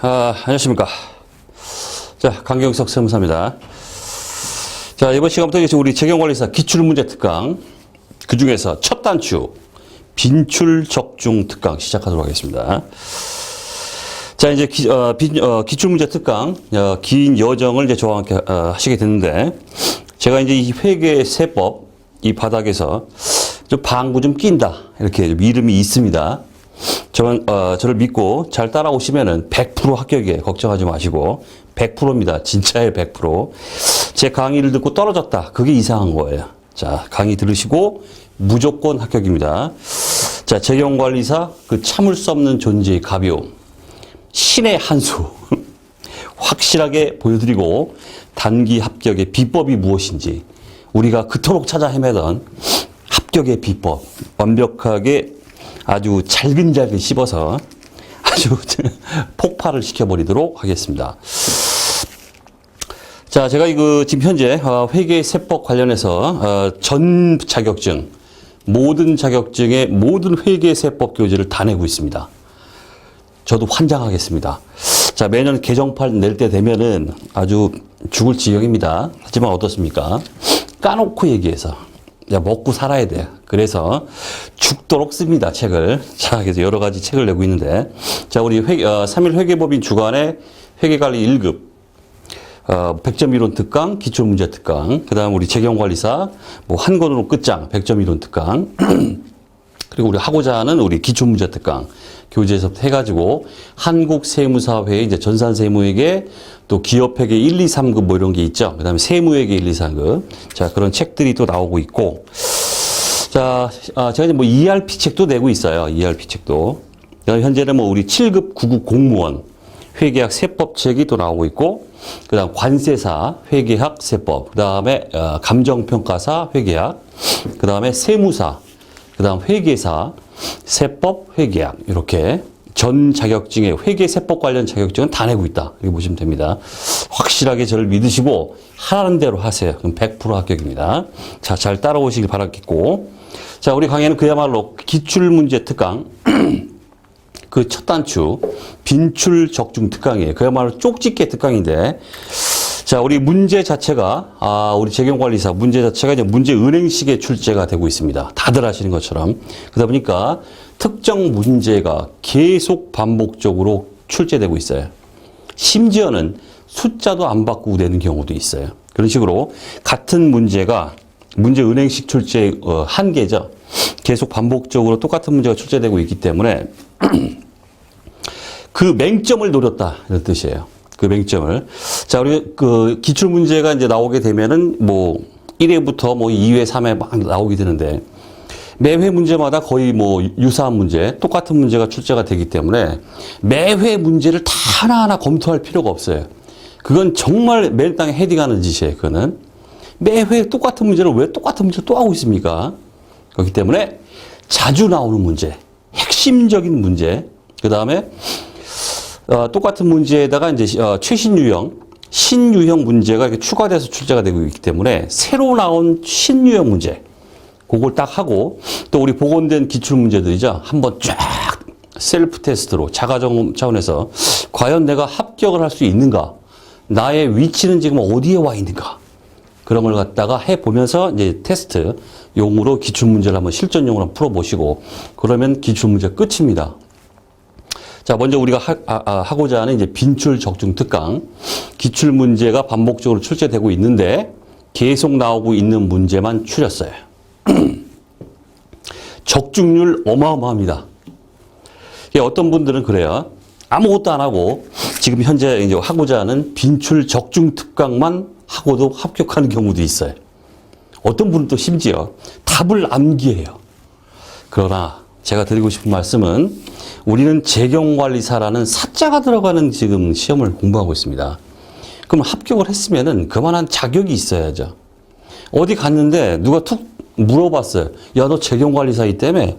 안녕하십니까. 자, 강경석 세무사입니다. 자, 이번 시간부터 우리 재경관리사 기출문제 특강, 그 중에서 첫 단추, 빈출 적중 특강 시작하도록 하겠습니다. 자, 이제 기출문제 특강, 긴 여정을 이제 저와 함께 하시게 됐는데, 제가 이제 이 회계 세법, 이 바닥에서 좀 방구 좀 낀다. 이렇게 이름이 있습니다. 저를 믿고 잘 따라오시면은 100% 합격이에요. 걱정하지 마시고. 100%입니다. 진짜의 100%. 제 강의를 듣고 떨어졌다. 그게 이상한 거예요. 자, 강의 들으시고 무조건 합격입니다. 자, 재경관리사 그 참을 수 없는 존재의 가벼움. 신의 한 수. 확실하게 보여드리고 단기 합격의 비법이 무엇인지 우리가 그토록 찾아 헤매던 합격의 비법 완벽하게 아주 잘근잘근 씹어서 아주 폭발을 시켜버리도록 하겠습니다. 자, 제가 지금 현재 회계 세법 관련해서 전 자격증, 모든 자격증의 모든 회계 세법 교재를 다 내고 있습니다. 저도 환장하겠습니다. 자, 매년 개정판 낼 때 되면은 아주 죽을 지경입니다. 하지만 어떻습니까? 까놓고 얘기해서. 야, 먹고 살아야 돼. 그래서 죽도록 씁니다, 책을. 자, 그래서 여러 가지 책을 내고 있는데. 자, 우리 3일 회계법인 주간의 회계관리 1급, 100점 이론 특강, 기출문제 특강, 그 다음 우리 재경관리사, 한 권으로 끝장, 100점 이론 특강, 그리고 우리 하고자 하는 우리 기출문제 특강, 교재에서부터 해가지고, 한국세무사회, 이제 전산세무회계, 또 기업회계 1, 2, 3급 이런 게 있죠. 그 다음에 세무회계 1, 2, 3급. 자, 그런 책들이 또 나오고 있고. 자, 제가 이제 ERP 책도 내고 있어요. ERP 책도. 현재는 우리 7급 9급 공무원 회계학 세법책이 또 나오고 있고, 그 다음 관세사 회계학 세법, 그 다음에 감정평가사 회계학, 그 다음에 세무사, 그 다음 회계사, 세법, 회계학 이렇게 전 자격증의 회계 세법 관련 자격증은 다 내고 있다. 이렇게 보시면 됩니다. 확실하게 저를 믿으시고 하라는 대로 하세요. 그럼 100% 합격입니다. 자, 잘 따라오시길 바라겠고. 자, 우리 강의는 그야말로 기출문제 특강 그 첫 단추 빈출 적중 특강이에요. 그야말로 쪽집게 특강인데, 자, 우리 문제 자체가, 우리 재경관리사 문제 자체가 이제 문제 은행식의 출제가 되고 있습니다. 다들 아시는 것처럼. 그러다 보니까 특정 문제가 계속 반복적으로 출제되고 있어요. 심지어는 숫자도 안 바꾸고 내는 경우도 있어요. 그런 식으로 같은 문제가 문제 은행식 출제 한계죠. 계속 반복적으로 똑같은 문제가 출제되고 있기 때문에 그 맹점을 노렸다 이런 뜻이에요. 그 맹점을. 자, 우리 기출 문제가 이제 나오게 되면은 1회부터 2회, 3회 막 나오게 되는데 매회 문제마다 거의 유사한 문제, 똑같은 문제가 출제가 되기 때문에 매회 문제를 다 하나하나 검토할 필요가 없어요. 그건 정말 매일 땅에 헤딩하는 짓이에요. 그거는. 매회 똑같은 문제를 왜 똑같은 문제를 또 하고 있습니까? 그렇기 때문에 자주 나오는 문제, 핵심적인 문제, 그 다음에 똑같은 문제에다가 이제 최신 유형, 신유형 문제가 이렇게 추가돼서 출제가 되고 있기 때문에 새로 나온 신유형 문제, 그걸 딱 하고 또 우리 복원된 기출 문제들이죠. 한번 쫙 셀프 테스트로 자가점검 차원에서 과연 내가 합격을 할 수 있는가? 나의 위치는 지금 어디에 와 있는가? 그런 걸 갖다가 해보면서 이제 테스트 용으로 기출 문제를 한번 실전용으로 한번 풀어보시고 그러면 기출 문제 끝입니다. 자, 먼저 우리가 하고자 하는 이제 빈출 적중 특강. 기출 문제가 반복적으로 출제되고 있는데 계속 나오고 있는 문제만 추렸어요. 적중률 어마어마합니다. 어떤 분들은 그래요. 아무것도 안 하고 지금 현재 이제 하고자 하는 빈출 적중 특강만 하고도 합격하는 경우도 있어요. 어떤 분은 또 심지어 답을 암기해요. 그러나 제가 드리고 싶은 말씀은 우리는 재경관리사라는 사자가 들어가는 지금 시험을 공부하고 있습니다. 그럼 합격을 했으면은 그만한 자격이 있어야죠. 어디 갔는데 누가 툭 물어봤어요. 야, 너 재경관리사이기 때문에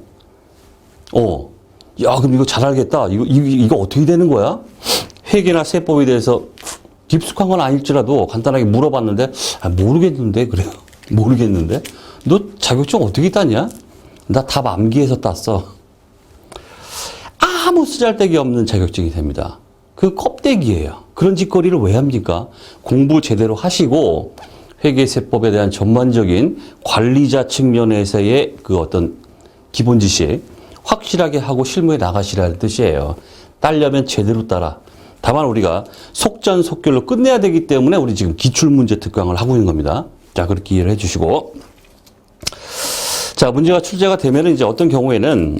야, 그럼 이거 잘 알겠다. 이거 어떻게 되는 거야? 회계나 세법에 대해서 깊숙한 건 아닐지라도 간단하게 물어봤는데, 모르겠는데, 그래요. 모르겠는데? 너 자격증 어떻게 땄냐? 나 답 암기해서 땄어. 아무 쓰잘데기 없는 자격증이 됩니다. 그 껍데기예요. 그런 짓거리를 왜 합니까? 공부 제대로 하시고 회계세법에 대한 전반적인 관리자 측면에서의 그 어떤 기본 지식 확실하게 하고 실무에 나가시라는 뜻이에요. 따려면 제대로 따라. 다만 우리가 속전속결로 끝내야 되기 때문에 우리 지금 기출문제 특강을 하고 있는 겁니다. 자, 그렇게 이해를 해주시고. 자, 문제가 출제가 되면 이제 어떤 경우에는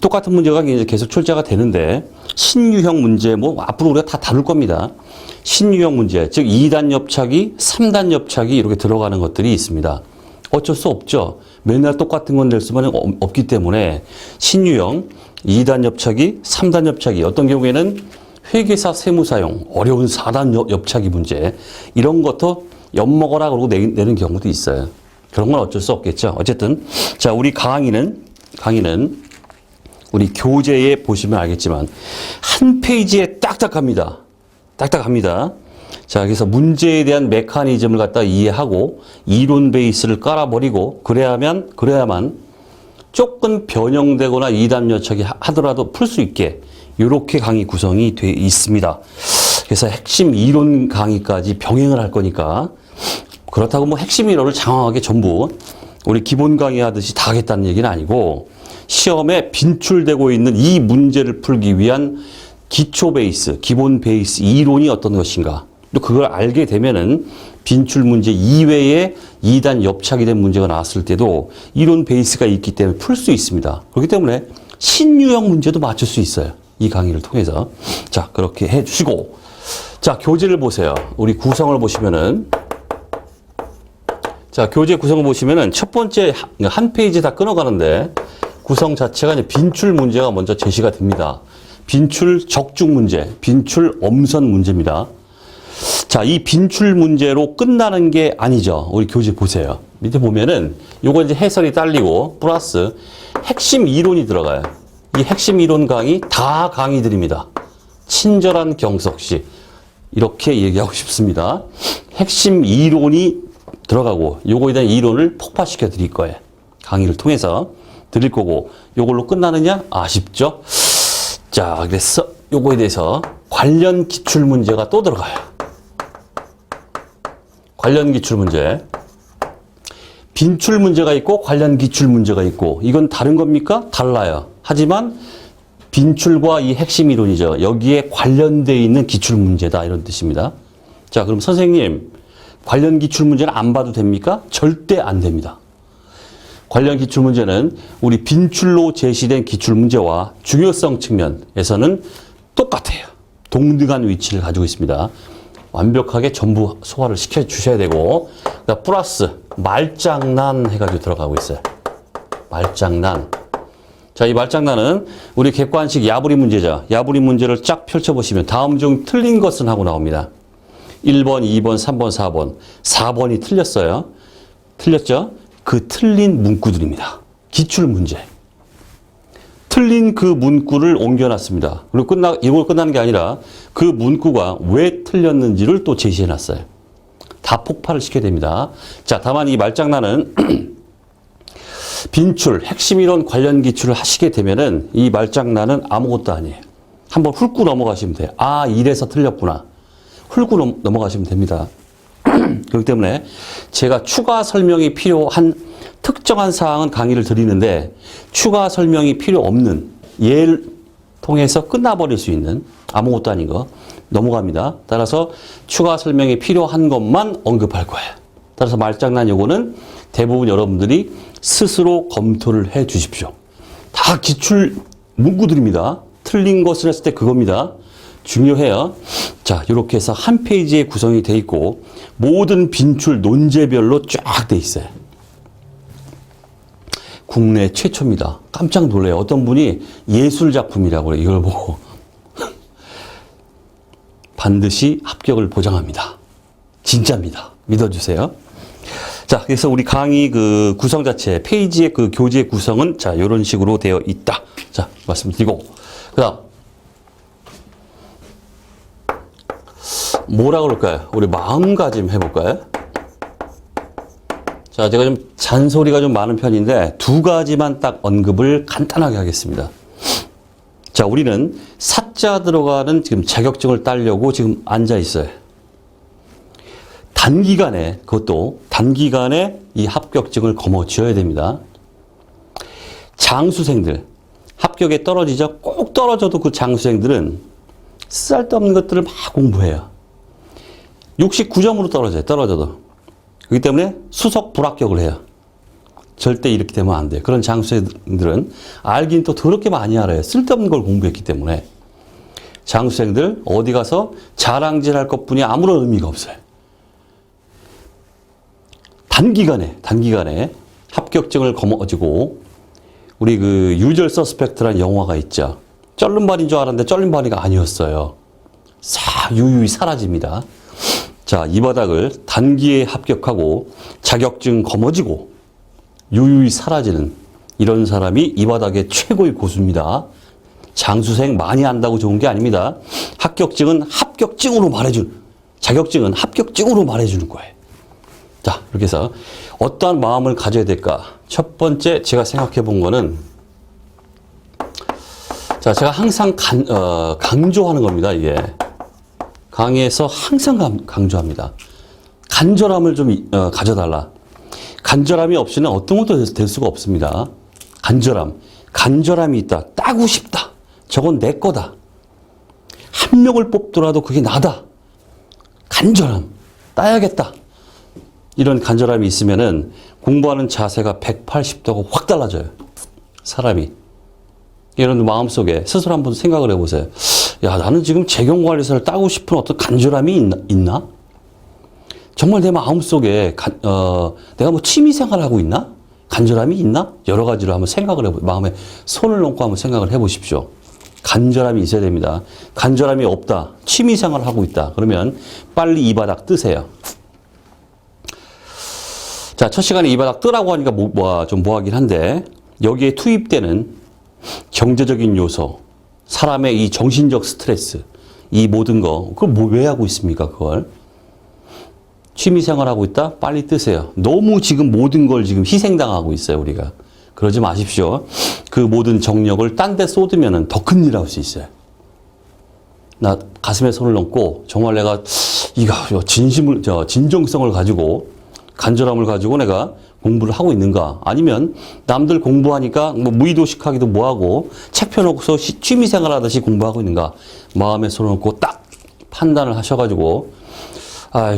똑같은 문제가 이제 계속 출제가 되는데 신유형 문제 뭐 앞으로 우리가 다 다룰 겁니다. 신유형 문제, 즉 2단 엽착이 3단 엽착이 이렇게 들어가는 것들이 있습니다. 어쩔 수 없죠. 맨날 똑같은 건 낼 수만은 없기 때문에 신유형 2단 엽착이 3단 엽착이 어떤 경우에는 회계사 세무사용 어려운 4단 엽착이 문제 이런 것도 엿먹어라 그러고 내는 경우도 있어요. 그런 건 어쩔 수 없겠죠. 어쨌든 자, 우리 강의는 우리 교재에 보시면 알겠지만 한 페이지에 딱딱합니다. 딱딱합니다. 자, 그래서 문제에 대한 메커니즘을 갖다 이해하고 이론 베이스를 깔아버리고 그래야만 조금 변형되거나 2단 엽착이 하더라도 풀 수 있게 이렇게 강의 구성이 돼 있습니다. 그래서 핵심 이론 강의까지 병행을 할 거니까 그렇다고 뭐 핵심 이론을 장황하게 전부 우리 기본 강의 하듯이 다 하겠다는 얘기는 아니고 시험에 빈출되고 있는 이 문제를 풀기 위한 기초 베이스, 기본 베이스 이론이 어떤 것인가. 또 그걸 알게 되면은 빈출 문제 이외에 2단 엽착이 된 문제가 나왔을 때도 이론 베이스가 있기 때문에 풀 수 있습니다. 그렇기 때문에 신유형 문제도 맞출 수 있어요. 이 강의를 통해서. 자, 그렇게 해 주시고. 자, 교재를 보세요. 우리 구성을 보시면은 자, 교재 구성을 보시면은 첫 번째 한 페이지 다 끊어가는데 구성 자체가 이제 빈출 문제가 먼저 제시가 됩니다. 빈출 적중 문제, 빈출 엄선 문제입니다. 자, 이 빈출 문제로 끝나는 게 아니죠. 우리 교재 보세요. 밑에 보면은 요거 이제 해설이 딸리고 플러스 핵심 이론이 들어가요. 이 핵심 이론 강의 다 강의들입니다. 친절한 경석시. 이렇게 얘기하고 싶습니다. 핵심 이론이 들어가고 요거에 대한 이론을 폭파시켜 드릴 거예요. 강의를 통해서 드릴 거고 요걸로 끝나느냐? 아쉽죠? 자, 그래서 요거에 대해서 관련 기출 문제가 또 들어가요. 관련 기출 문제. 빈출 문제가 있고 관련 기출 문제가 있고 이건 다른 겁니까? 달라요. 하지만 빈출과 이 핵심 이론이죠. 여기에 관련되어 있는 기출 문제다 이런 뜻입니다. 자, 그럼 선생님 관련 기출 문제는 안 봐도 됩니까? 절대 안 됩니다. 관련 기출 문제는 우리 빈출로 제시된 기출 문제와 중요성 측면에서는 똑같아요. 동등한 위치를 가지고 있습니다. 완벽하게 전부 소화를 시켜 주셔야 되고 플러스 말장난 해가지고 들어가고 있어요. 말장난. 자, 이 말장난은 우리 객관식 야부리 문제죠. 야부리 문제를 쫙 펼쳐보시면 다음 중 틀린 것은 하고 나옵니다. 1번, 2번, 3번, 4번. 4번이 틀렸어요. 틀렸죠? 그 틀린 문구들입니다. 기출 문제. 틀린 그 문구를 옮겨놨습니다. 그리고 이걸 끝나는 게 아니라 그 문구가 왜 틀렸는지를 또 제시해놨어요. 다 폭발을 시켜야 됩니다. 자, 다만 이 말장난은 빈출, 핵심 이론 관련 기출을 하시게 되면은 이 말장난은 아무것도 아니에요. 한번 훑고 넘어가시면 돼요. 아, 이래서 틀렸구나. 훑고 넘어가시면 됩니다. 그렇기 때문에 제가 추가 설명이 필요한 특정한 사항은 강의를 드리는데 추가 설명이 필요 없는 예를 통해서 끝나버릴 수 있는 아무것도 아닌 거 넘어갑니다. 따라서 추가 설명이 필요한 것만 언급할 거예요. 따라서 말장난 요거는 대부분 여러분들이 스스로 검토를 해 주십시오. 다 기출 문구들입니다. 틀린 것을 했을 때 그겁니다. 중요해요. 자, 이렇게 해서 한 페이지에 구성이 돼 있고 모든 빈출 논제별로 쫙 돼 있어요. 국내 최초입니다. 깜짝 놀래요. 어떤 분이 예술작품이라고 그래요. 이걸 보고. 반드시 합격을 보장합니다. 진짜입니다. 믿어주세요. 자, 그래서 우리 강의 그 구성 자체, 페이지의 그 교재 구성은 자, 이런 식으로 되어 있다. 자, 말씀드리고. 그 다음. 뭐라 그럴까요? 우리 마음가짐 해볼까요? 자, 제가 좀 잔소리가 좀 많은 편인데 두 가지만 딱 언급을 간단하게 하겠습니다. 자, 우리는 사자 들어가는 지금 자격증을 따려고 지금 앉아 있어요. 단기간에, 그것도 단기간에 이 합격증을 거머쥐어야 됩니다. 장수생들, 합격에 떨어지죠? 꼭 떨어져도 그 장수생들은 쓸데없는 것들을 막 공부해요. 69점으로 떨어져요, 떨어져도. 그렇기 때문에 수석 불합격을 해요. 절대 이렇게 되면 안 돼요. 그런 장수생들은 알긴 또 더럽게 많이 알아요. 쓸데없는 걸 공부했기 때문에. 장수생들 어디 가서 자랑질할 것뿐이 아무런 의미가 없어요. 단기간에 합격증을 거머쥐고 우리 그 유절 서스펙트라는 영화가 있죠. 쩔름발인 줄 알았는데 쩔름발이가 아니었어요. 유유히 사라집니다. 자, 이 바닥을 단기에 합격하고 자격증 거머쥐고 유유히 사라지는 이런 사람이 이 바닥의 최고의 고수입니다. 장수생 많이 한다고 좋은 게 아닙니다. 합격증은 합격증으로 말해준, 자격증은 합격증으로 말해주는 거예요. 자, 이렇게 해서 어떠한 마음을 가져야 될까? 첫 번째 제가 생각해 본 거는, 자, 제가 항상 강조하는 겁니다, 이게. 강의에서 항상 강조합니다. 간절함을 좀 가져달라. 간절함이 없이는 어떤 것도 될 수가 없습니다. 간절함이 있다. 따고 싶다. 저건 내 거다. 한 명을 뽑더라도 그게 나다. 간절함. 따야겠다. 이런 간절함이 있으면은 공부하는 자세가 180도가 확 달라져요. 사람이. 이런 마음속에 스스로 한번 생각을 해보세요. 야, 나는 지금 재경관리사를 따고 싶은 어떤 간절함이 있나? 정말 내 마음속에 내가 뭐 취미생활을 하고 있나? 간절함이 있나? 여러 가지로 한번 생각을 해보세요. 마음에 손을 얹고 한번 생각을 해보십시오. 간절함이 있어야 됩니다. 간절함이 없다. 취미생활을 하고 있다. 그러면 빨리 이 바닥 뜨세요. 자, 첫 시간에 이 바닥 뜨라고 하니까 좀 뭐하긴 한데, 여기에 투입되는 경제적인 요소, 사람의 이 정신적 스트레스, 이 모든 거, 그걸 왜 하고 있습니까, 그걸? 취미생활 하고 있다? 빨리 뜨세요. 너무 지금 모든 걸 지금 희생당하고 있어요, 우리가. 그러지 마십시오. 그 모든 정력을 딴 데 쏟으면 더 큰 일 할 수 있어요. 나 가슴에 손을 얹고, 정말 내가, 진정성을 가지고, 간절함을 가지고 내가 공부를 하고 있는가? 아니면 남들 공부하니까 뭐 무의도식하기도 뭐하고 책 펴놓고서 취미생활 하듯이 공부하고 있는가? 마음에 손을 얹고 딱 판단을 하셔가지고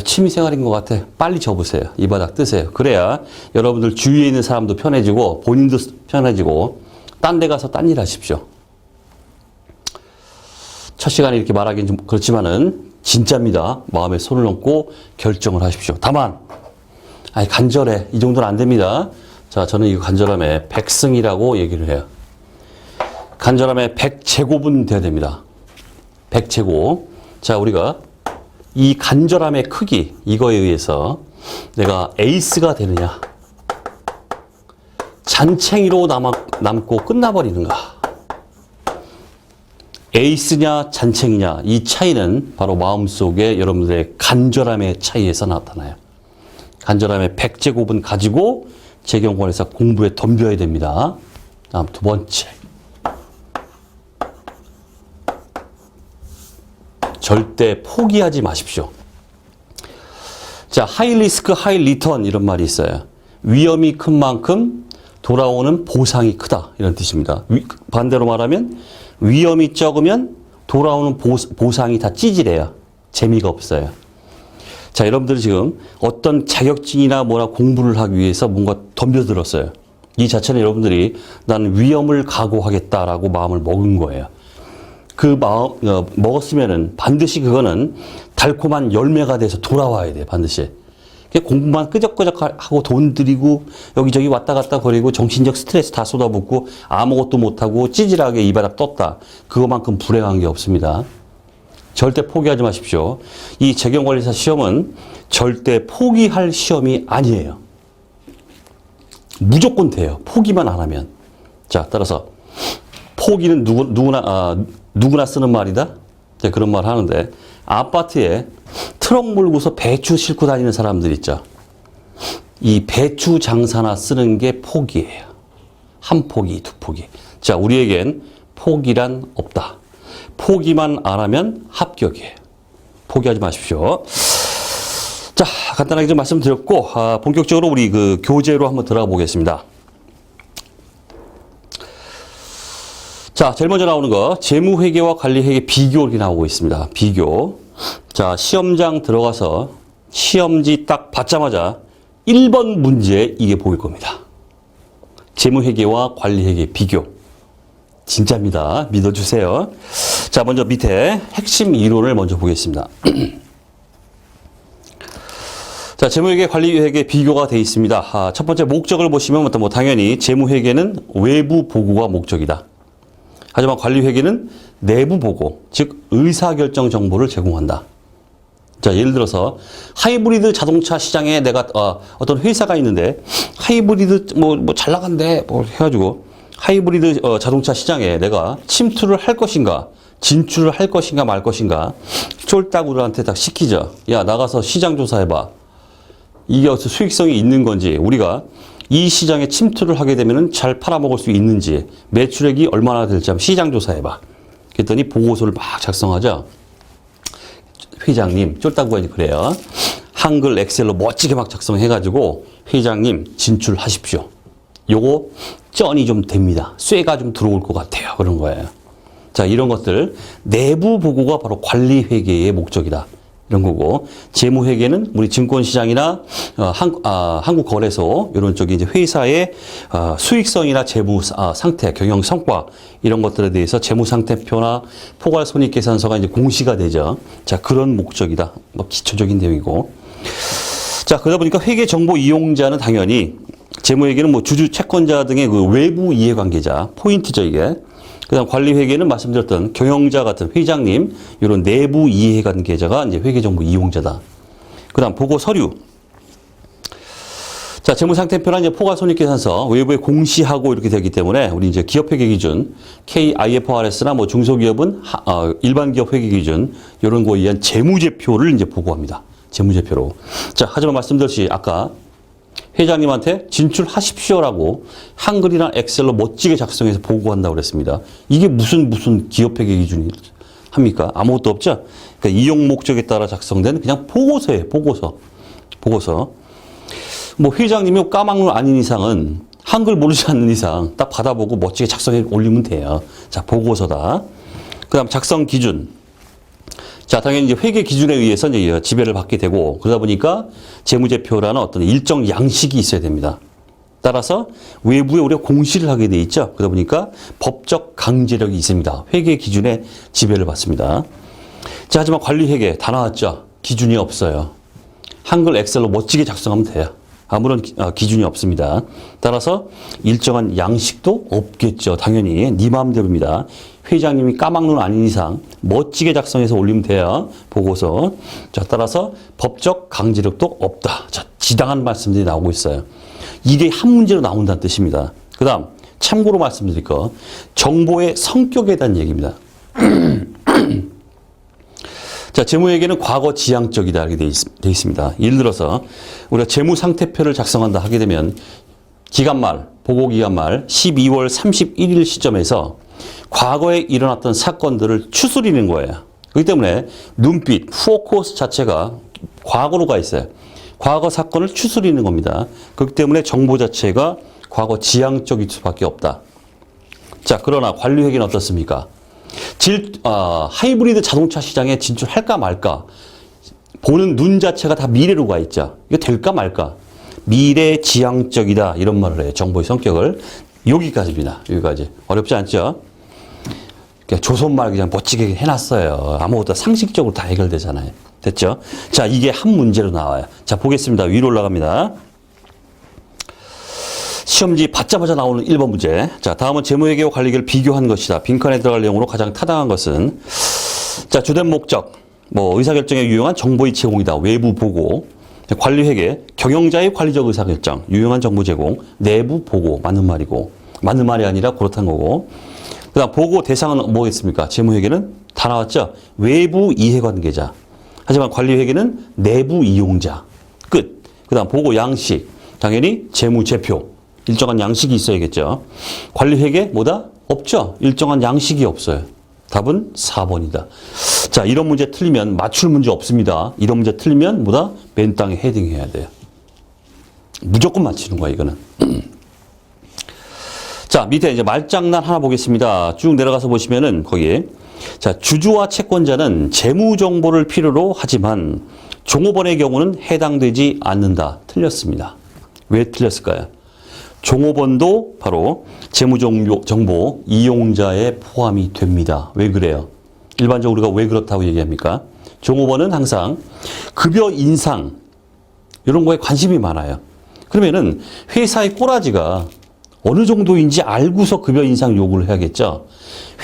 취미생활인 것 같아. 빨리 접으세요. 이 바닥 뜨세요. 그래야 여러분들 주위에 있는 사람도 편해지고 본인도 편해지고 딴 데 가서 딴 일 하십시오. 첫 시간에 이렇게 말하기는 좀 그렇지만은 진짜입니다. 마음에 손을 얹고 결정을 하십시오. 다만 간절해. 이 정도는 안 됩니다. 자, 저는 이 간절함에 100승이라고 얘기를 해요. 간절함에 100제곱은 돼야 됩니다. 100제곱. 자, 우리가 이 간절함의 크기, 이거에 의해서 내가 에이스가 되느냐, 잔챙이로 남고 끝나버리는가. 에이스냐, 잔챙이냐, 이 차이는 바로 마음속에 여러분들의 간절함의 차이에서 나타나요. 간절함의 100제곱은 가지고 재경관에서 공부에 덤벼야 됩니다. 다음 두 번째. 절대 포기하지 마십시오. 자, 하이 리스크, 하이 리턴 이런 말이 있어요. 위험이 큰 만큼 돌아오는 보상이 크다. 이런 뜻입니다. 반대로 말하면 위험이 적으면 돌아오는 보상이 다 찌질해요. 재미가 없어요. 자, 여러분들이 지금 어떤 자격증이나 뭐나 공부를 하기 위해서 뭔가 덤벼들었어요. 이 자체는 여러분들이 나는 위험을 각오하겠다라고 마음을 먹은 거예요. 그 마음, 먹었으면은 반드시 그거는 달콤한 열매가 돼서 돌아와야 돼요, 반드시. 공부만 끄적끄적하고 돈 들이고 여기저기 왔다 갔다 거리고 정신적 스트레스 다 쏟아붓고 아무것도 못하고 찌질하게 이 바닥 떴다. 그거만큼 불행한 게 없습니다. 절대 포기하지 마십시오. 이 재경관리사 시험은 절대 포기할 시험이 아니에요. 무조건 돼요. 포기만 안 하면. 자, 따라서 포기는 누구나 쓰는 말이다. 그런 말 하는데 아파트에 트럭 몰고서 배추 싣고 다니는 사람들 있죠. 이 배추 장사나 쓰는 게 포기예요. 한 포기, 두 포기. 자, 우리에겐 포기란 없다. 포기만 안 하면 합격이에요. 포기하지 마십시오. 자, 간단하게 좀 말씀드렸고, 본격적으로 우리 그 교재로 한번 들어가 보겠습니다. 자, 제일 먼저 나오는 거, 재무회계와 관리회계 비교 이렇게 나오고 있습니다. 비교. 자, 시험장 들어가서 시험지 딱 받자마자 1번 문제 이게 보일 겁니다. 재무회계와 관리회계 비교. 진짜입니다. 믿어주세요. 자, 먼저 밑에 핵심 이론을 먼저 보겠습니다. 자, 재무회계, 관리회계 비교가 되어 있습니다. 첫 번째 목적을 보시면 뭐 당연히 재무회계는 외부 보고가 목적이다. 하지만 관리회계는 내부 보고, 즉 의사결정 정보를 제공한다. 자, 예를 들어서 하이브리드 자동차 시장에 내가 어떤 회사가 있는데 하이브리드 뭐 잘 나간대 뭐 해가지고 하이브리드 자동차 시장에 내가 침투를 할 것인가, 진출을 할 것인가 말 것인가 쫄따구들한테 딱 시키죠. 야, 나가서 시장 조사해봐. 이게 어떤 수익성이 있는 건지, 우리가 이 시장에 침투를 하게 되면 잘 팔아먹을 수 있는지, 매출액이 얼마나 될지 한번 시장 조사해봐. 그랬더니 보고서를 막 작성하죠. 회장님, 쫄따구가 이제 그래요. 한글 엑셀로 멋지게 막 작성해가지고 회장님 진출하십시오. 요거 쩐이 좀 됩니다. 쇠가 좀 들어올 것 같아요. 그런 거예요. 자, 이런 것들 내부 보고가 바로 관리회계의 목적이다. 이런 거고, 재무회계는 우리 증권시장이나 한국거래소 이런 쪽이 이제 회사의 수익성이나 재무 상태, 경영 성과 이런 것들에 대해서 재무상태표나 포괄손익계산서가 이제 공시가 되죠. 자, 그런 목적이다. 뭐 기초적인 내용이고. 자, 그러다 보니까 회계 정보 이용자는 당연히 재무회계는 뭐 주주 채권자 등의 그 외부 이해관계자 포인트죠, 이게. 그다음 관리회계는 말씀드렸던 경영자 같은 회장님, 이런 내부 이해관계자가 이제 회계정보 이용자다. 그다음 보고 서류. 자, 재무상태표나 이제 포괄손익계산서 외부에 공시하고 이렇게 되기 때문에 우리 이제 기업회계 기준 KIFRS나 뭐 중소기업은 일반 기업 회계 기준 이런 거에 의한 재무제표를 이제 보고합니다. 재무제표로. 자, 하지만 말씀드렸듯이 아까 회장님한테 진출하십시오라고 한글이나 엑셀로 멋지게 작성해서 보고한다고 그랬습니다. 이게 무슨 기업회계 기준이 합니까? 아무것도 없죠? 그러니까 이용 목적에 따라 작성된 그냥 보고서예요. 보고서. 뭐 회장님이 까막눈 아닌 이상은 한글 모르지 않는 이상 딱 받아보고 멋지게 작성해 올리면 돼요. 자, 보고서다. 그 다음 작성 기준. 자, 당연히 이제 회계 기준에 의해서 이제 지배를 받게 되고, 그러다 보니까 재무제표라는 어떤 일정 양식이 있어야 됩니다. 따라서 외부에 우리가 공시를 하게 돼 있죠. 그러다 보니까 법적 강제력이 있습니다. 회계 기준에 지배를 받습니다. 자, 하지만 관리회계 다 나왔죠. 기준이 없어요. 한글 엑셀로 멋지게 작성하면 돼요. 아무런 기준이 없습니다. 따라서 일정한 양식도 없겠죠. 당연히 네 마음대로입니다. 회장님이 까막눈 아닌 이상 멋지게 작성해서 올리면 돼요. 보고서. 자, 따라서 법적 강제력도 없다. 자, 지당한 말씀들이 나오고 있어요. 이게 한 문제로 나온다는 뜻입니다. 그 다음 참고로 말씀드릴 거, 정보의 성격에 대한 얘기입니다. 자, 재무회계는 과거 지향적이다 이렇게 돼 있습니다. 예를 들어서 우리가 재무상태표를 작성한다 하게 되면 기간말, 보고기간말 12월 31일 시점에서 과거에 일어났던 사건들을 추스리는 거예요. 그렇기 때문에 눈빛, 포커스 자체가 과거로 가 있어요. 과거 사건을 추스리는 겁니다. 그렇기 때문에 정보 자체가 과거 지향적일 수밖에 없다. 자, 그러나 관리회계는 어떻습니까? 하이브리드 자동차 시장에 진출할까 말까? 보는 눈 자체가 다 미래로 가 있죠. 이거 될까 말까? 미래 지향적이다. 이런 말을 해요. 정보의 성격을. 여기까지입니다. 여기까지. 어렵지 않죠? 조선말 그냥 멋지게 해놨어요. 아무것도 상식적으로 다 해결되잖아요. 됐죠? 자, 이게 한 문제로 나와요. 자, 보겠습니다. 위로 올라갑니다. 시험지 받자마자 나오는 1번 문제. 자, 다음은 재무회계와 관리회계를 비교한 것이다. 빈칸에 들어갈 내용으로 가장 타당한 것은, 자, 주된 목적, 뭐 의사결정에 유용한 정보의 제공이다. 외부 보고. 관리회계, 경영자의 관리적 의사결정, 유용한 정보 제공, 내부 보고. 맞는 말이고, 맞는 말이 아니라 그렇다는 거고. 그 다음 보고 대상은 뭐겠습니까? 재무회계는 다 나왔죠? 외부 이해관계자. 하지만 관리회계는 내부 이용자. 끝. 그 다음 보고 양식. 당연히 재무제표. 일정한 양식이 있어야겠죠. 관리회계 뭐다? 없죠. 일정한 양식이 없어요. 답은 4번이다. 자, 이런 문제 틀리면 맞출 문제 없습니다. 이런 문제 틀리면 뭐다? 맨 땅에 헤딩해야 돼요. 무조건 맞히는 거야, 이거는. 자, 밑에 이제 말장난 하나 보겠습니다. 쭉 내려가서 보시면은 거기에 자, 주주와 채권자는 재무 정보를 필요로 하지만 종업원의 경우는 해당되지 않는다. 틀렸습니다. 왜 틀렸을까요? 종업원도 바로 재무 정보 이용자에 포함이 됩니다. 왜 그래요? 일반적으로 우리가 왜 그렇다고 얘기합니까? 종업원은 항상 급여 인상 이런 거에 관심이 많아요. 그러면은 회사의 꼬라지가 어느 정도인지 알고서 급여 인상 요구를 해야겠죠.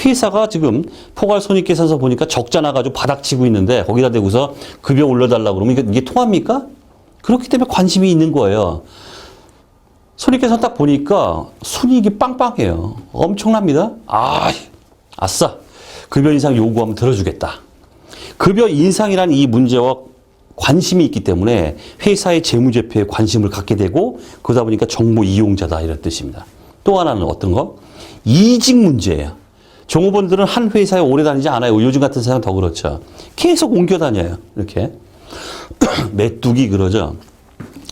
회사가 지금 포괄 손익계산서 보니까 적자 나가지고 바닥치고 있는데 거기다 대고서 급여 올려달라고 그러면 이게 통합니까? 그렇기 때문에 관심이 있는 거예요. 손익계산 딱 보니까 순이익이 빵빵해요. 엄청납니다. 아싸. 급여 인상 요구하면 들어주겠다. 급여 인상이라는 이 문제와 관심이 있기 때문에 회사의 재무제표에 관심을 갖게 되고 그러다 보니까 정보 이용자다 이런 뜻입니다. 또 하나는 어떤 거? 이직 문제예요. 종업원들은 한 회사에 오래 다니지 않아요. 요즘 같은 세상 더 그렇죠. 계속 옮겨 다녀요. 이렇게. 메뚜기 그러죠.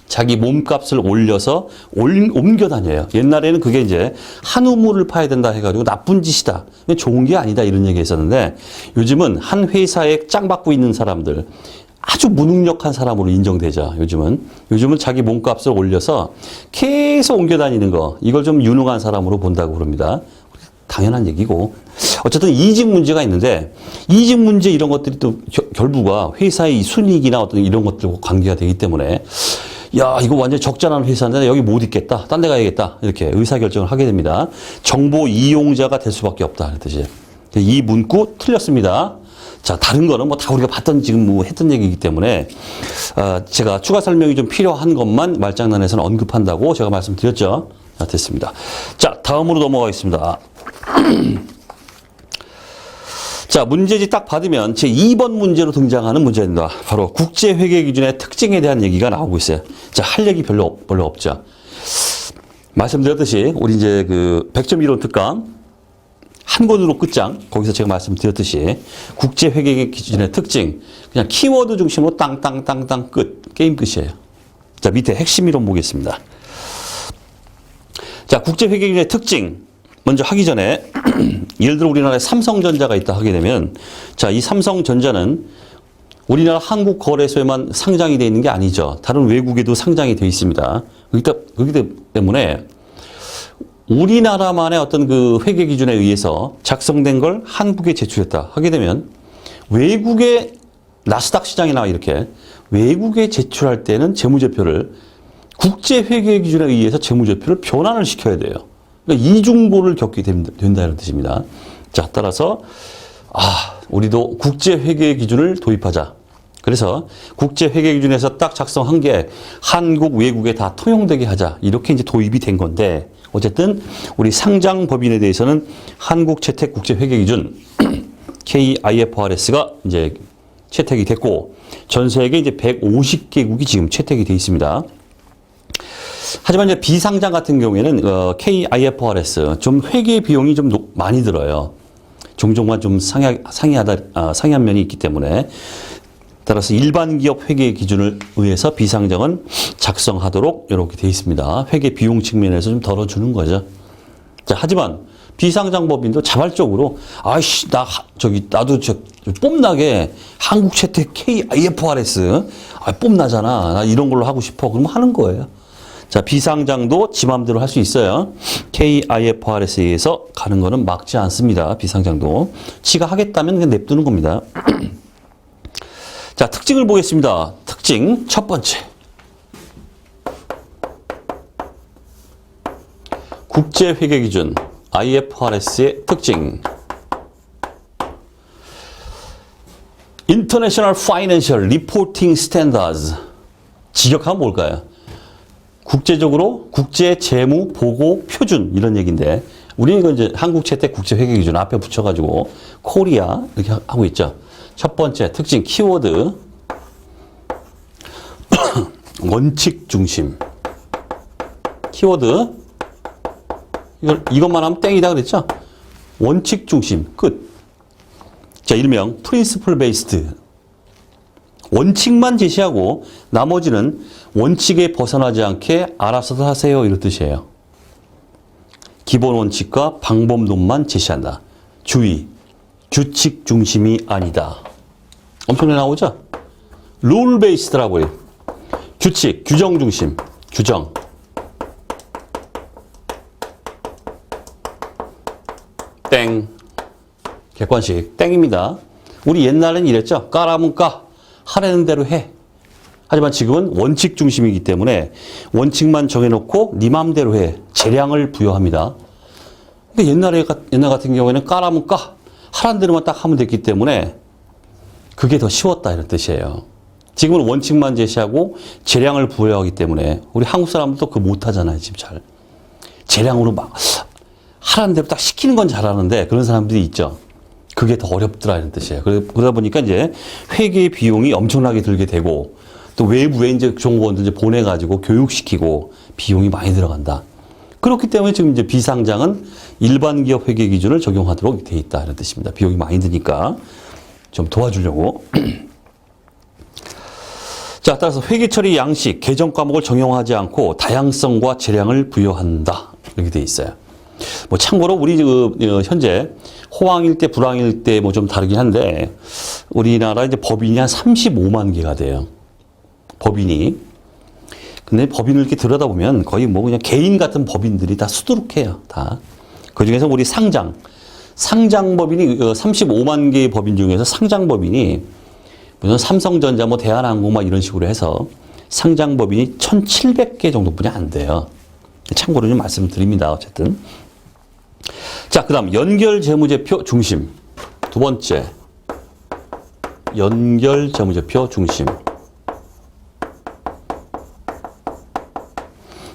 자기 몸값을 올려서 옮겨 다녀요. 옛날에는 그게 이제 한 우물을 파야 된다 해가지고 나쁜 짓이다. 좋은 게 아니다 이런 얘기 했었는데 요즘은 한 회사에 짱 받고 있는 사람들 아주 무능력한 사람으로 인정되죠. 요즘은 자기 몸값을 올려서 계속 옮겨 다니는 거 이걸 좀 유능한 사람으로 본다고 그럽니다. 당연한 얘기고 어쨌든 이직 문제가 있는데 이직 문제 이런 것들이 또 결부가 회사의 순이익이나 어떤 이런 것들과 관계가 되기 때문에 야 이거 완전 적자나는 회사인데 여기 못 있겠다. 딴 데 가야겠다. 이렇게 의사결정을 하게 됩니다. 정보 이용자가 될 수밖에 없다. 뜻이에요. 이 문구 틀렸습니다. 자, 다른 거는 뭐 다 우리가 봤던 지금 뭐 했던 얘기이기 때문에 제가 추가 설명이 좀 필요한 것만 말장난에서는 언급한다고 제가 말씀드렸죠. 자, 됐습니다. 자, 다음으로 넘어가겠습니다. 자, 문제지 딱 받으면 제 2번 문제로 등장하는 문제입니다. 바로 국제회계기준의 특징에 대한 얘기가 나오고 있어요. 자, 할 얘기 별로 없죠. 말씀드렸듯이 우리 이제 그 100점 이론 특강 한 권으로 끝장. 거기서 제가 말씀드렸듯이 국제회계기준의 특징 그냥 키워드 중심으로 땅땅땅땅 끝. 게임 끝이에요. 자, 밑에 핵심 이론 보겠습니다. 자, 국제회계기준의 특징 먼저 하기 전에 예를 들어 우리나라에 삼성전자가 있다 하게 되면 자, 이 삼성전자는 우리나라 한국거래소에만 상장이 되어 있는 게 아니죠. 다른 외국에도 상장이 되어 있습니다. 그렇기 때문에 우리나라만의 어떤 그 회계 기준에 의해서 작성된 걸 한국에 제출했다 하게 되면 외국의 나스닥 시장이나 이렇게 외국에 제출할 때는 재무제표를 국제회계 기준에 의해서 재무제표를 변환을 시켜야 돼요. 그러니까 이중고를 겪게 된다 이런 뜻입니다. 자, 따라서 우리도 국제회계 기준을 도입하자. 그래서 국제회계 기준에서 딱 작성한 게 한국, 외국에 다 통용되게 하자. 이렇게 이제 도입이 된 건데 어쨌든 우리 상장법인에 대해서는 한국채택국제회계기준 KIFRS가 이제 채택이 됐고 전 세계 이제 150개국이 지금 채택이 돼 있습니다. 하지만 이제 비상장 같은 경우에는 KIFRS 좀 회계 비용이 좀 많이 들어요. 종종과 좀 상이한 면이 있기 때문에 따라서 일반 기업 회계 기준을 의해서 비상장은 작성하도록 이렇게 돼 있습니다. 회계 비용 측면에서 좀 덜어주는 거죠. 자, 하지만 비상장 법인도 자발적으로 나도 뽐나게 한국 채택 KIFRS 뽐나잖아. 나 이런 걸로 하고 싶어. 그러면 하는 거예요. 자, 비상장도 지 맘대로 할 수 있어요. KIFRS에 의해서 가는 거는 막지 않습니다. 비상장도. 지가 하겠다면 그냥 냅두는 겁니다. 자, 특징을 보겠습니다. 특징 첫 번째. 국제회계기준 IFRS의 특징. International Financial Reporting Standards. 직역하면 뭘까요? 국제적으로 국제 재무 보고 표준 이런 얘기인데 우리는 이거 이제 한국 채택 국제회계기준 앞에 붙여가지고 코리아 이렇게 하고 있죠. 첫 번째 특징 키워드 원칙 중심 키워드 이것만 하면 땡이다 그랬죠. 원칙 중심, 끝. 자, 일명 프린시플 베이스드. 원칙만 제시하고 나머지는 원칙에 벗어나지 않게 알아서 하세요. 이런 뜻이에요. 기본 원칙과 방법론만 제시한다. 주의, 규칙 중심이 아니다. 엄청나게 나오죠? 룰 베이스드라고 해요. 규칙, 규정 중심, 규정. 땡. 객관식, 땡입니다. 우리 옛날엔 이랬죠? 까라면 까, 하라는 대로 해. 하지만 지금은 원칙 중심이기 때문에 원칙만 정해놓고 네 맘대로 해. 재량을 부여합니다. 그러니까 옛날 같은 경우에는 까라면 까, 하라는 대로만 딱 하면 됐기 때문에 그게 더 쉬웠다 이런 뜻이에요. 지금은 원칙만 제시하고 재량을 부여하기 때문에 우리 한국 사람들도 그거 못하잖아요. 지금 잘. 재량으로 막 하라는 대로 딱 시키는 건 잘하는데 그런 사람들이 있죠. 그게 더 어렵더라 이런 뜻이에요. 그러다 보니까 이제 회계 비용이 엄청나게 들게 되고 또 외부에 이제 정보원들 이제 보내가지고 교육시키고 비용이 많이 들어간다. 그렇기 때문에 지금 이제 비상장은 일반 기업 회계 기준을 적용하도록 돼 있다 이런 뜻입니다. 비용이 많이 드니까 좀 도와주려고. 자, 따라서 회계 처리 양식, 개정 과목을 정형하지 않고 다양성과 재량을 부여한다. 이렇게 돼 있어요. 뭐 참고로 우리 현재 호황일 때, 불황일 때 뭐 좀 다르긴 한데 우리나라 이제 법인이 한 35만 개가 돼요. 법인이. 근데 법인을 이렇게 들여다보면 거의 뭐 그냥 개인 같은 법인들이 다 수두룩해요. 다. 그 중에서 우리 상장법인이 35만 개의 법인 중에서 상장법인이 무슨 삼성전자, 뭐 대한항공 막 이런 식으로 해서 상장법인이 1,700개 정도뿐이 안 돼요. 참고로 좀 말씀드립니다. 어쨌든. 자, 그 다음 연결재무제표 중심. 두 번째. 연결재무제표 중심.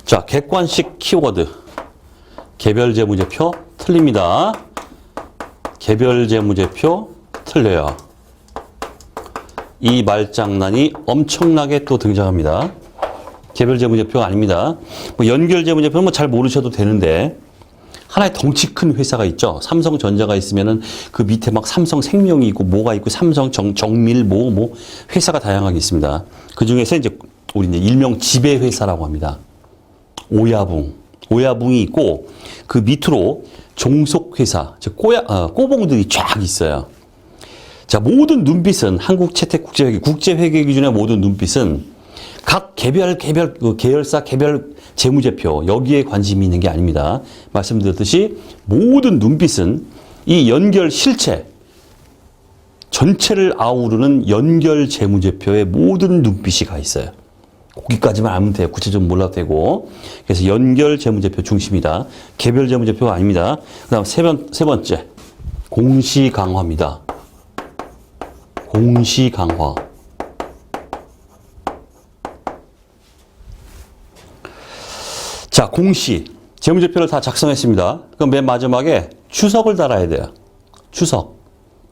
자, 객관식 키워드. 개별재무제표 틀립니다. 개별재무제표 틀려요. 이 말장난이 엄청나게 또 등장합니다. 개별재무제표가 아닙니다. 뭐 연결재무제표는 뭐 잘 모르셔도 되는데 하나의 덩치 큰 회사가 있죠. 삼성전자가 있으면은 그 밑에 막 삼성생명이 있고 뭐가 있고 삼성 정밀 뭐 회사가 다양하게 있습니다. 그 중에서 이제 우리 이제 일명 지배회사라고 합니다. 오야붕이 있고 그 밑으로 종속회사, 즉 꼬봉들이 쫙 있어요. 자, 모든 눈빛은 한국채택국제회계, 국제회계 기준의 모든 눈빛은 각 계열사 개별 재무제표 여기에 관심이 있는 게 아닙니다. 말씀드렸듯이 모든 눈빛은 이 연결 실체 전체를 아우르는 연결 재무제표에 모든 눈빛이 가 있어요. 거기까지만 알면 돼요. 구체적으로 몰라도 되고. 그래서 연결 재무제표 중심이다. 개별 재무제표가 아닙니다. 그 다음 세 번째. 공시 강화입니다. 공시 강화. 자, 공시. 재무제표를 다 작성했습니다. 그럼 맨 마지막에 추석을 달아야 돼요. 추석.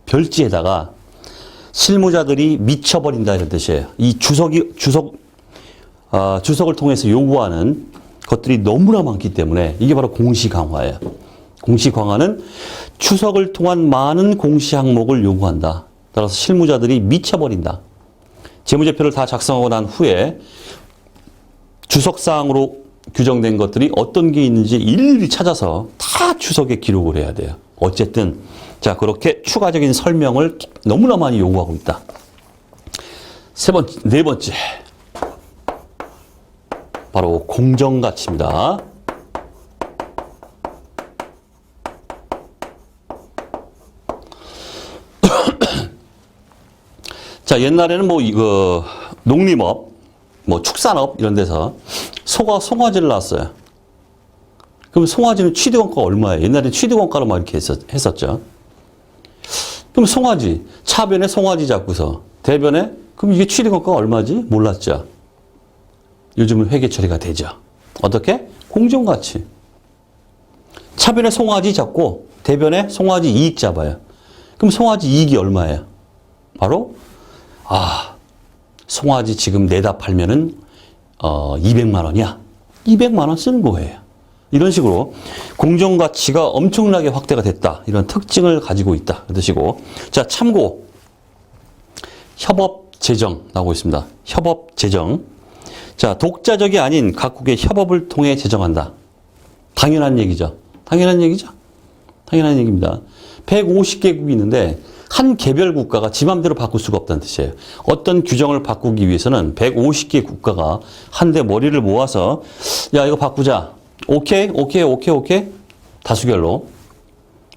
별지에다가 실무자들이 미쳐버린다 이런 뜻이에요. 이 주석을 통해서 요구하는 것들이 너무나 많기 때문에 이게 바로 공시 강화예요. 공시 강화는 추석을 통한 많은 공시 항목을 요구한다. 따라서 실무자들이 미쳐버린다. 재무제표를 다 작성하고 난 후에 주석사항으로 규정된 것들이 어떤 게 있는지 일일이 찾아서 다 추석에 기록을 해야 돼요. 어쨌든 자, 그렇게 추가적인 설명을 너무나 많이 요구하고 있다. 네 번째. 바로 공정가치입니다. 자, 옛날에는 뭐 이거 농림업, 뭐 축산업 이런 데서 송아지를 낳았어요. 그럼 송아지는 취득원가가 얼마예요? 옛날에 취득원가로 막 이렇게 했었죠. 그럼 송아지, 차변에 송아지 잡고서 대변에 그럼 이게 취득원가가 얼마지? 몰랐죠. 요즘은 회계 처리가 되죠. 어떻게? 공정가치. 차변에 송아지 잡고 대변에 송아지 이익 잡아요. 그럼 송아지 이익이 얼마예요? 바로 송아지 지금 내다 팔면은 200만 원이야. 200만 원 쓰는 거예요. 이런 식으로 공정가치가 엄청나게 확대가 됐다. 이런 특징을 가지고 있다. 그 뜻이고. 자, 참고. 협업 재정 나오고 있습니다. 협업 재정. 자, 독자적이 아닌 각국의 협업을 통해 제정한다. 당연한 얘기죠. 당연한 얘기죠. 당연한 얘기입니다. 150개국이 있는데 한 개별 국가가 지 맘대로 바꿀 수가 없다는 뜻이에요. 어떤 규정을 바꾸기 위해서는 150개 국가가 한데 머리를 모아서 야, 이거 바꾸자. 오케이. 다수결로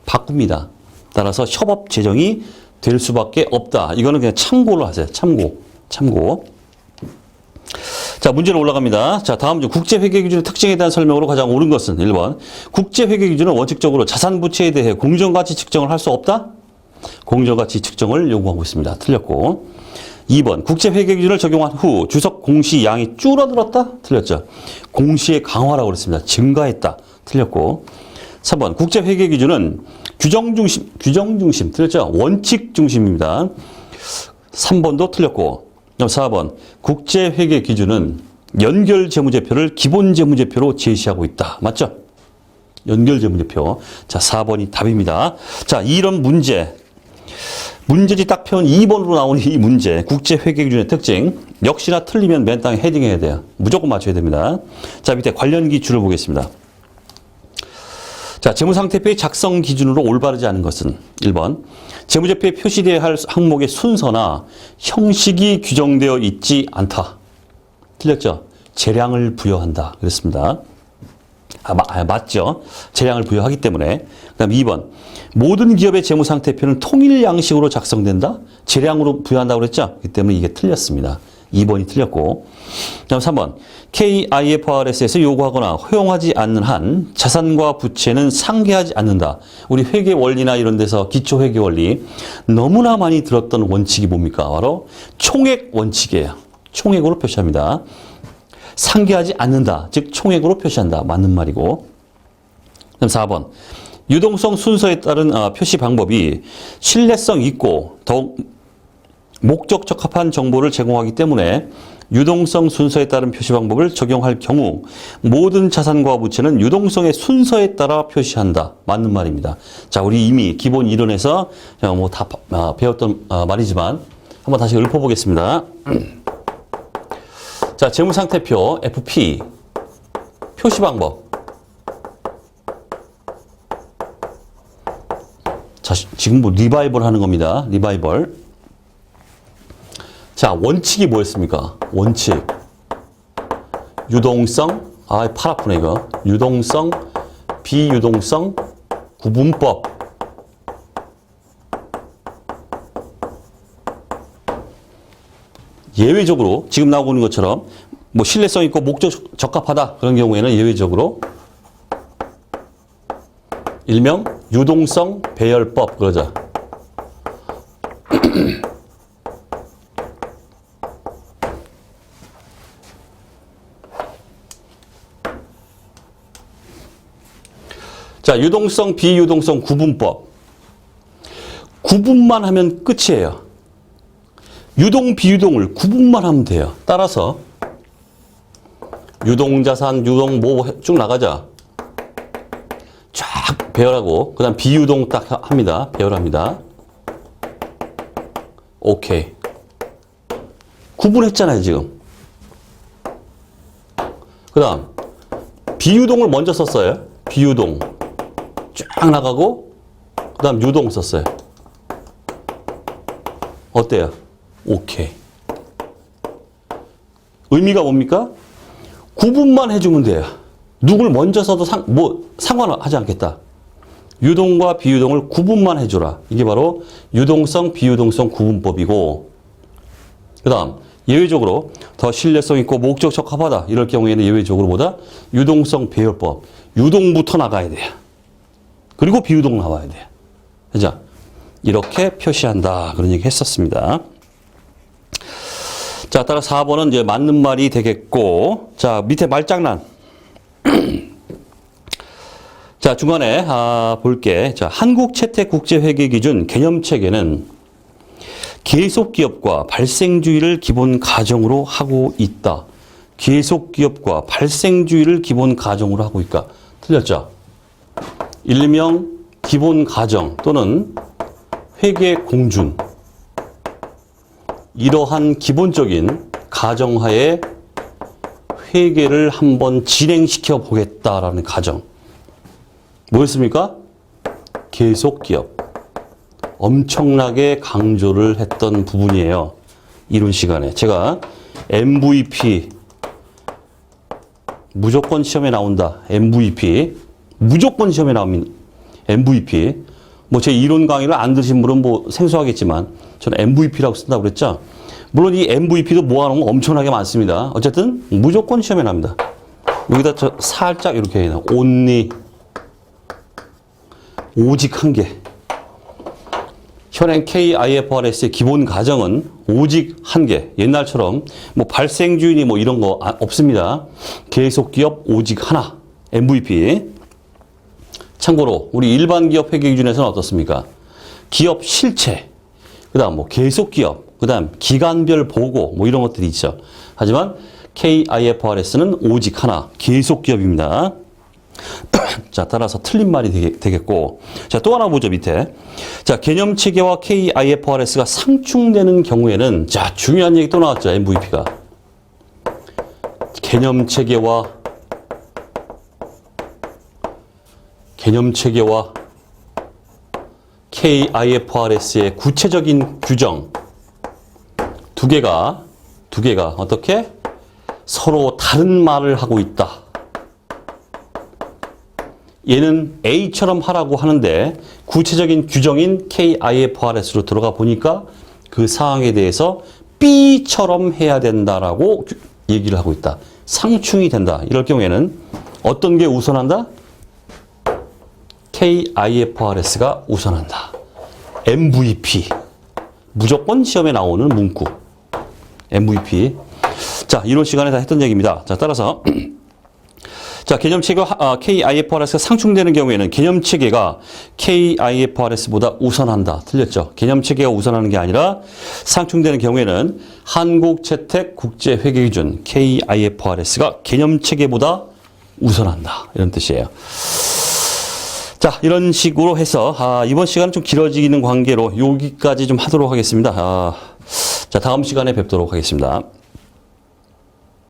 바꿉니다. 따라서 협업 재정이 될 수밖에 없다. 이거는 그냥 참고로 하세요. 참고. 자, 문제로 올라갑니다. 자, 다음 중 국제회계기준의 특징에 대한 설명으로 가장 옳은 것은 1번. 국제회계기준은 원칙적으로 자산부채에 대해 공정가치 측정을 할 수 없다? 공정가치 측정을 요구하고 있습니다. 틀렸고. 2번. 국제회계기준을 적용한 후 주석 공시 양이 줄어들었다? 틀렸죠. 공시의 강화라고 그랬습니다. 증가했다. 틀렸고. 3번. 국제회계기준은 규정 중심. 틀렸죠. 원칙 중심입니다. 3번도 틀렸고. 4번. 국제회계 기준은 연결재무제표를 기본재무제표로 제시하고 있다. 맞죠? 연결재무제표. 자, 4번이 답입니다. 자, 이런 문제지 딱 편 2번으로 나오는 이 문제. 국제회계 기준의 특징. 역시나 틀리면 맨 땅에 헤딩해야 돼요. 무조건 맞춰야 됩니다. 자, 밑에 관련 기준을 보겠습니다. 자, 재무상태표의 작성 기준으로 올바르지 않은 것은 1번. 재무제표에 표시되어야 할 항목의 순서나 형식이 규정되어 있지 않다. 틀렸죠? 재량을 부여한다. 그랬습니다. 맞죠? 재량을 부여하기 때문에. 그 다음 2번. 모든 기업의 재무상태표는 통일 양식으로 작성된다? 재량으로 부여한다고 그랬죠? 그렇기 때문에 이게 틀렸습니다. 2번이 틀렸고. 그 다음 3번. KIFRS에서 요구하거나 허용하지 않는 한 자산과 부채는 상계하지 않는다. 우리 회계 원리나 이런 데서 기초 회계 원리 너무나 많이 들었던 원칙이 뭡니까? 바로 총액 원칙이에요. 총액으로 표시합니다. 상계하지 않는다. 즉 총액으로 표시한다. 맞는 말이고. 그다음 4번. 유동성 순서에 따른 표시 방법이 신뢰성 있고 더욱 목적 적합한 정보를 제공하기 때문에 유동성 순서에 따른 표시 방법을 적용할 경우 모든 자산과 부채는 유동성의 순서에 따라 표시한다. 맞는 말입니다. 자, 우리 이미 기본 이론에서 뭐 다 배웠던 말이지만 한번 다시 읊어보겠습니다. 자, 재무상태표 FP 표시 방법. 자, 지금 뭐 리바이벌 하는 겁니다. 리바이벌. 자, 원칙이 뭐였습니까? 원칙. 유동성, 팔 아프네, 이거. 유동성, 비유동성, 구분법. 예외적으로, 지금 나오고 있는 것처럼, 뭐, 신뢰성 있고 목적 적합하다. 그런 경우에는 예외적으로, 일명 유동성 배열법, 그러자. 자, 유동성, 비유동성 구분법. 구분만 하면 끝이에요. 유동, 비유동을 구분만 하면 돼요. 따라서 유동자산, 유동 뭐 쭉 나가자. 쫙 배열하고 그 다음 비유동 딱 합니다. 배열합니다. 오케이. 구분했잖아요, 지금. 그 다음 비유동을 먼저 썼어요. 비유동. 쫙 나가고 그 다음 유동 썼어요. 어때요? 오케이. 의미가 뭡니까? 구분만 해주면 돼요. 누굴 먼저 써도 상관하지 않겠다. 유동과 비유동을 구분만 해줘라. 이게 바로 유동성, 비유동성 구분법이고, 그 다음 예외적으로 더 신뢰성 있고 목적 적합하다. 이럴 경우에는 예외적으로 보다 유동성 배열법. 유동부터 나가야 돼요. 그리고 비유동 나와야 돼요. 그죠? 이렇게 표시한다. 그런 얘기 했었습니다. 자, 따라 4번은 이제 맞는 말이 되겠고, 자, 밑에 말장난. 자, 중간에 볼게. 자, 한국 채택 국제회계 기준 개념체계는 계속기업과 발생주의를 기본 가정으로 하고 있다. 계속기업과 발생주의를 기본 가정으로 하고 있다. 틀렸죠? 일명 기본 가정 또는 회계 공준. 이러한 기본적인 가정하에 회계를 한번 진행시켜 보겠다라는 가정. 뭐였습니까? 계속기업. 엄청나게 강조를 했던 부분이에요. 이론 시간에. 제가 MVP 무조건 시험에 나온다. MVP 무조건 시험에 나옵니다. MVP 뭐 제 이론 강의를 안 들으신 분은 뭐 생소하겠지만 저는 MVP라고 쓴다고 그랬죠. 물론 이 MVP도 모아놓은 거 엄청나게 많습니다. 어쨌든 무조건 시험에 납니다. 여기다 저 살짝 이렇게 해요. only 오직 한 개. 현행 KIFRS의 기본 가정은 오직 한 개. 옛날처럼 뭐 발생주인이 뭐 이런 거 없습니다. 계속기업 오직 하나. MVP. 참고로 우리 일반 기업 회계 기준에서는 어떻습니까? 기업 실체, 그다음 뭐 계속기업, 그다음 기간별 보고 뭐 이런 것들이 있죠. 하지만 KIFRS는 오직 하나. 계속기업입니다. 자, 따라서 틀린 말이 되겠고. 자, 또 하나 보죠, 밑에. 자, 개념체계와 KIFRS가 상충되는 경우에는, 자, 중요한 얘기 또 나왔죠, MVP가. 개념체계와 KIFRS의 구체적인 규정. 두 개가 어떻게? 서로 다른 말을 하고 있다. 얘는 A처럼 하라고 하는데 구체적인 규정인 KIFRS로 들어가 보니까 그 사항에 대해서 B처럼 해야 된다라고 얘기를 하고 있다. 상충이 된다. 이럴 경우에는 어떤 게 우선한다? KIFRS가 우선한다. MVP. 무조건 시험에 나오는 문구. MVP. 자, 이론 시간에 다 했던 얘기입니다. 자, 따라서 자, 개념체계와 KIFRS가 상충되는 경우에는 개념체계가 KIFRS보다 우선한다. 틀렸죠? 개념체계가 우선하는 게 아니라 상충되는 경우에는 한국채택국제회계기준 KIFRS가 개념체계보다 우선한다. 이런 뜻이에요. 자, 이런 식으로 해서 이번 시간은 좀 길어지는 관계로 여기까지 좀 하도록 하겠습니다. 자, 다음 시간에 뵙도록 하겠습니다.